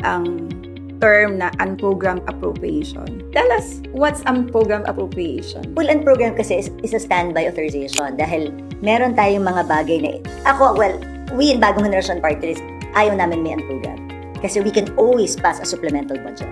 ang term na unprogrammed appropriation. Tell us, what's unprogrammed appropriation? Full and program kasi is a standby authorization dahil meron tayong mga bagay na we in Bagong Henerasyon Party List, ayaw namin may unprogram. Kasi we can always pass a supplemental budget.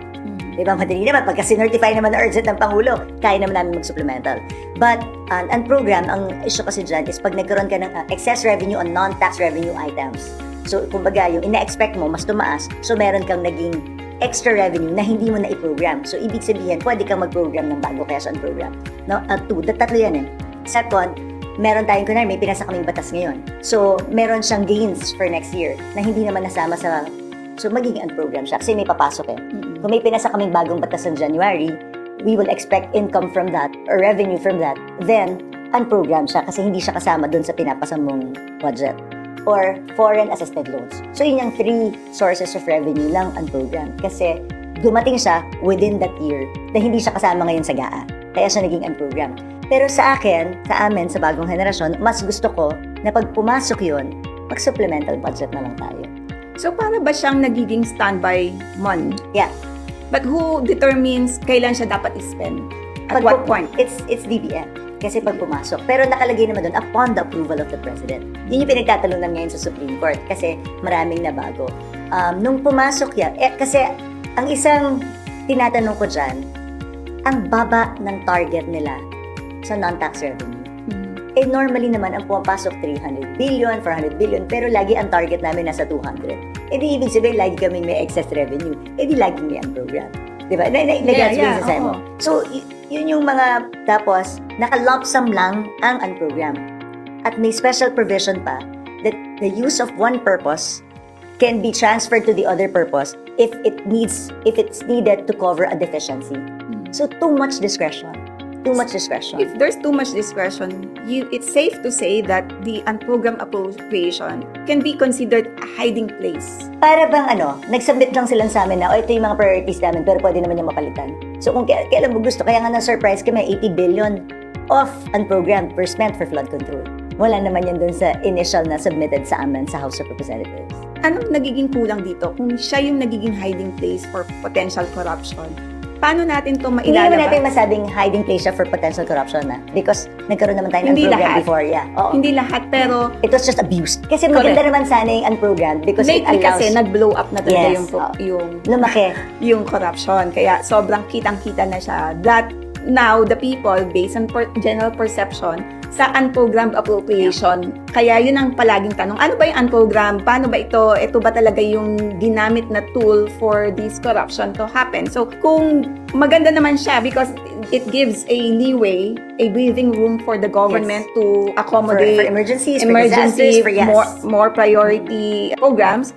Diba, madali naman, pagka sinertify naman na urgent ng Pangulo, kaya naman namin mag-supplemental. But, unprogram, ang issue kasi dyan is pag nagkaroon ka ng excess revenue on non-tax revenue items. So, kumbaga, yung ina-expect mo, mas tumaas, so meron kang naging extra revenue na hindi mo na i-program. So, ibig sabihin, pwede kang mag-program ng bago kaya sa unprogram. No? Tatlo yan eh. Second, meron tayong kunwari, may pinasa kaming batas ngayon. So, meron siyang gains for next year na hindi naman nasama sa... So, magiging unprogram siya kasi may papasok eh. Kung may pinasa kaming bagong batas ng January, we will expect income from that or revenue from that. Then, unprogram siya kasi hindi siya kasama dun sa pinapasa mong budget. Or foreign assisted loans. So, yun yung 3 sources of revenue ng unprogram. Kasi dumating siya within that year na hindi siya kasama ngayon sa GAA. Kaya siya naging unprogram. Pero sa amin, sa Bagong Henerasyon, mas gusto ko na pag pumasok yun, mag-supplemental budget na lang tayo. So, para ba siyang nagiging standby money? Yeah. But who determines kailan siya dapat i-spend? At what point? It's DBM. Kasi pag pumasok. Pero nakalagay naman doon, upon the approval of the President. Yun yung pinagtatalunan ngayon sa Supreme Court kasi maraming nabago. Nung pumasok yan, kasi ang isang tinatanong ko dyan, ang baba ng target nila sa non-tax revenue. Eh normally naman ang pumapasok 300 billion, 400 billion, pero lagi ang target namin nasa 200. Eh di ibig sabihin, lagi kami may excess revenue. Eh di lagi may unprogram. Diba? Nag-gets mo. So, yun yung mga, tapos, naka-lump sum lang ang unprogram. At may special provision pa that the use of one purpose can be transferred to the other purpose if it's needed to cover a deficiency. So, too much discretion. Too much discretion. If there's too much discretion, it's safe to say that the unprogrammed appropriation can be considered a hiding place. Para bang nagsubmit lang sila sa amin na, ito yung mga priorities namin, pero pwede naman yung mapalitan. So kung kailan mo gusto, kaya nga na-surprise kami, 80 billion of unprogrammed were spent for flood control. Wala naman yan dun sa initial na submitted sa amin sa House of Representatives. Anong nagiging kulang dito? Kung siya yung nagiging hiding place for potential corruption, paano natin ito mailalabas? Hindi naman natin masabing hiding place siya for potential corruption na. Because nagkaroon naman tayo ng program before. Yeah. Oo. Hindi lahat, pero... It was just abused. Kasi maganda naman sana yung unprogrammed because it allows... Kasi nag-blow up na talaga yung lumaki. Yung corruption. Kaya sobrang kitang-kita na siya. That now, the people, based on general perception, sa unprogrammed appropriation. Kaya yun ang palaging tanong, ano ba yung unprogrammed? Paano ba ito? Ito ba talaga yung ginamit na tool for this corruption to happen? So, kung maganda naman siya because it gives a leeway, a breathing room for the government to accommodate for emergencies, for disasters, more priority programs,